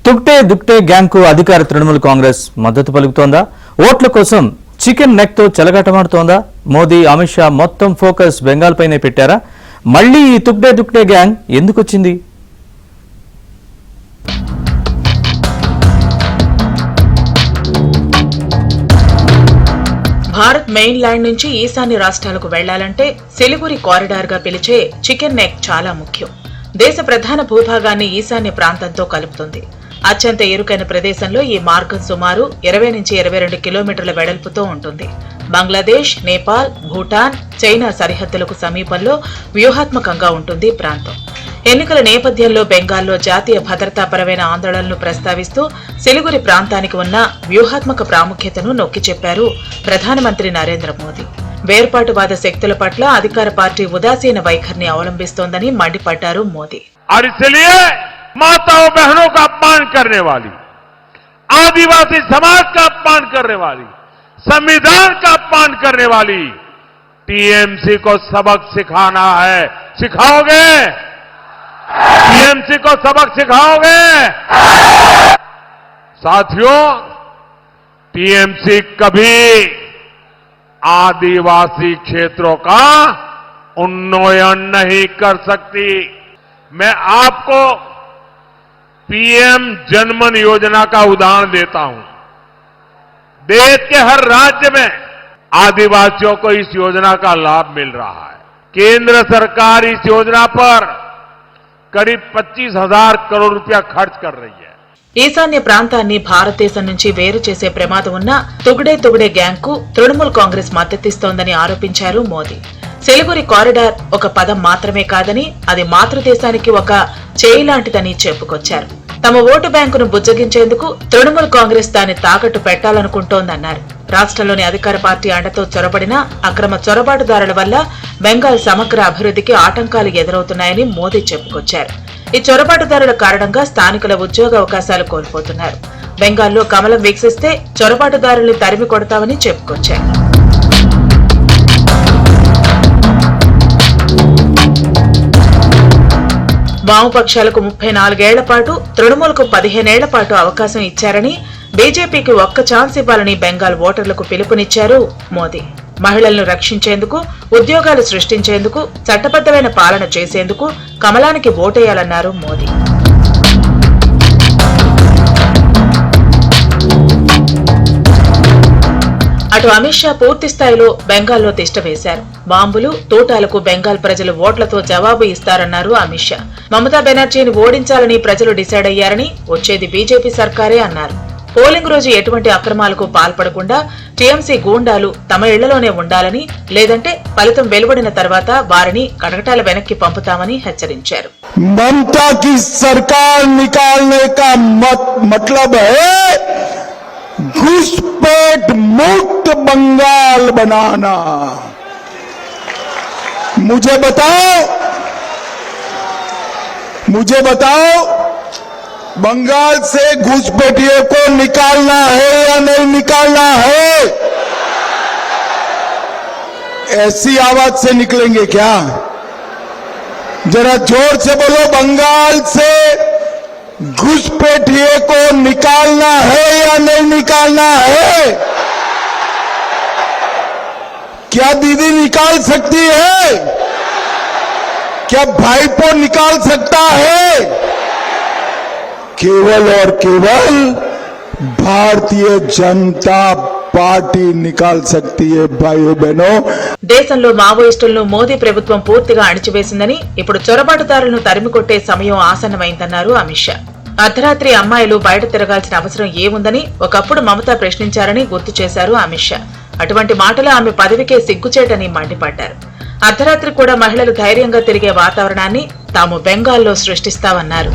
తుక్టే దుక్టే gang కు అధికార తృణమూల్ కాంగ్రెస్ మద్దతు పలుకుతోందా? ఓట్ల కోసం చికెన్ నెక్ తో చెలగాటమాడుతోందా? మోదీ అమిత్ షా మొత్తం ఫోకస్ బెంగాల్ పైనే పెట్టారా? మళ్లీ ఈ తుక్టే దుక్టే గ్యాంగ్ ఎందుకొచ్చింది? భారత్ మెయిన్ ల్యాండ్ నుంచి ఈశాన్య రాష్ట్రాలకు వెళ్లాలంటే సిలిగురి కారిడార్ గా పిలిచే చికెన్ నెక్ చాలా ముఖ్యం. దేశ ప్రధాన భూభాగాన్ని ఈశాన్య ప్రాంతంతో కలుపుతుంది. అత్యంత ఇరుకైన ప్రదేశంలో ఈ మార్గం సుమారు 20 నుంచి 22 కిలోమీటర్ల వెడల్పుతో ఉంటుంది. బంగ్లాదేశ్, నేపాల్, భూటాన్, చైనా సరిహద్దులకు సమీపంలో వ్యూహాత్మకంగా ఉంటుంది ఈ ప్రాంతం. ఎన్నికల నేపథ్యంలో బెంగాల్లో జాతీయ భద్రతాపరమైన ఆందోళనలు ప్రస్తావిస్తూ సిలిగురి ప్రాంతానికి ఉన్న వ్యూహాత్మక ప్రాముఖ్యతను నొక్కి చెప్పారు ప్రధానమంత్రి నరేంద్ర మోదీ. వేర్పాటువాద శక్తుల పట్ల అధికార పార్టీ ఉదాసీన వైఖరిని అవలంబిస్తోందని మండిపడ్డారు మోదీ. माताओं बहनों का अपमान करने वाली, आदिवासी समाज का अपमान करने वाली, संविधान का अपमान करने वाली टीएमसी को सबक सिखाना है। सिखाओगे? टीएमसी को सबक सिखाओगे? साथियों, टीएमसी कभी आदिवासी क्षेत्रों का उन्नयन नहीं कर सकती। मैं आपको पीएम जनमन योजना का उदाहरण देता हूं। देश के हर राज्य में आदिवासियों को इस योजना का लाभ मिल रहा है। केंद्र सरकार इस योजना पर करीब 25,000 करोड़ रुपया खर्च कर रही है. ఈశాన్య ప్రాంతాన్ని భారతదేశం నుంచి వేరు చేసే ప్రమాదం ఉన్న తుగ్డే గ్యాంగ్ కు తృణమూల్ కాంగ్రెస్ మద్దతిస్తోందని ఆరోపించారు మోదీ. సిలిగురి కారిడార్ ఒక పదం మాత్రమే కాదని అది మాతృదేశానికి ఒక చేయి లాంటిదని చెప్పుకొచ్చారు. తమ ఓటు బ్యాంకును బుజ్జగించేందుకు తృణమూల్ కాంగ్రెస్ దాన్ని తాకట్టు పెట్టాలనుకుంటోందన్నారు. రాష్ట్రంలోని అధికార పార్టీ అండతో చొరబడిన అక్రమ చొరబాటుదారుల వల్ల బెంగాల్ సమగ్ర అభివృద్ధికి ఆటంకాలు ఎదురవుతున్నాయని మోదీ చెప్పుకొచ్చారు. ఈ చొరబాటుదారుల కారణంగా స్థానికుల ఉద్యోగ అవకాశాలు కోల్పోతున్నారు. బెంగాల్లో కమలం వీక్షిస్తే చొరబాటుదారుల్ని తరిమి కొడతామని చెప్పుకొచ్చారు. వామపక్షాలకు 34 ఏళ్ల పాటు, తృణమూల్కు 15 ఏళ్ల పాటు అవకాశం ఇచ్చారని, బీజేపీకి ఒక్క ఛాన్స్ ఇవ్వాలని బెంగాల్ ఓటర్లకు పిలుపునిచ్చారు మోదీ. మహిళలను రక్షించేందుకు, ఉద్యోగాలు సృష్టించేందుకు, చట్టబద్దమైన పాలన చేసేందుకు కమలానికి ఓటేయాలన్నారు మోదీ. అటు అమిత్ షా పూర్తి స్థాయిలో బెంగాల్లో తిష్ట వేశారు. బాంబులు, తూటాలకు బెంగాల్ ప్రజలు ఓట్లతో జవాబు ఇస్తారన్నారు అమిత్ షా. మమతా బెనర్జీని ఓడించాలని ప్రజలు డిసైడ్ అయ్యారని, వచ్చేది బీజేపీ సర్కారే అన్నారు. పోలింగ్ రోజు ఎటువంటి అక్రమాలకు పాల్పడకుండా టీఎంసీ గూండాలు తమ ఇళ్లలోనే ఉండాలని, లేదంటే ఫలితం వెలువడిన తర్వాత వారిని కటకటాల వెనక్కి పంపుతామని హెచ్చరించారు. మమతా కి సర్కార్ నికాల్నే కా మతలబ్ హై घुसपैठ मुक्त बंगाल बनाना। मुझे बताओ बंगाल से घुसपैठियों को निकालना है या नहीं निकालना है? ऐसी आवाज से निकलेंगे क्या? जरा जोर से बोलो, बंगाल से घुसपैठिए को निकालना है या नहीं निकालना है? क्या दीदी निकाल सकती है? क्या भाईपो निकाल सकता है? केवल और केवल भारतीय जनता పార్టీ నికాల్ సక్తి హై భాయో బహనో. దేశంలో మావోయిస్టులను మోదీ ప్రభుత్వం పూర్తిగా అణిచివేసిందని, ఇప్పుడు చొరబాటుదారులను తరిమికొట్టే సమయం ఆసన్నమైందన్నారు అమిత్ షా. అర్ధరాత్రి అమ్మాయిలు బయట తిరగాల్సిన అవసరం ఏముందని ఒకప్పుడు మమతా ప్రశ్నించారని గుర్తు చేశారు అమిత్ షా. అటువంటి మాటలు ఆమె పదవికే సిగ్గుచేటని మండిపడ్డారు. అర్ధరాత్రి కూడా మహిళలు ధైర్యంగా తిరిగే వాతావరణాన్ని తాము బెంగాల్లో సృష్టిస్తామన్నారు.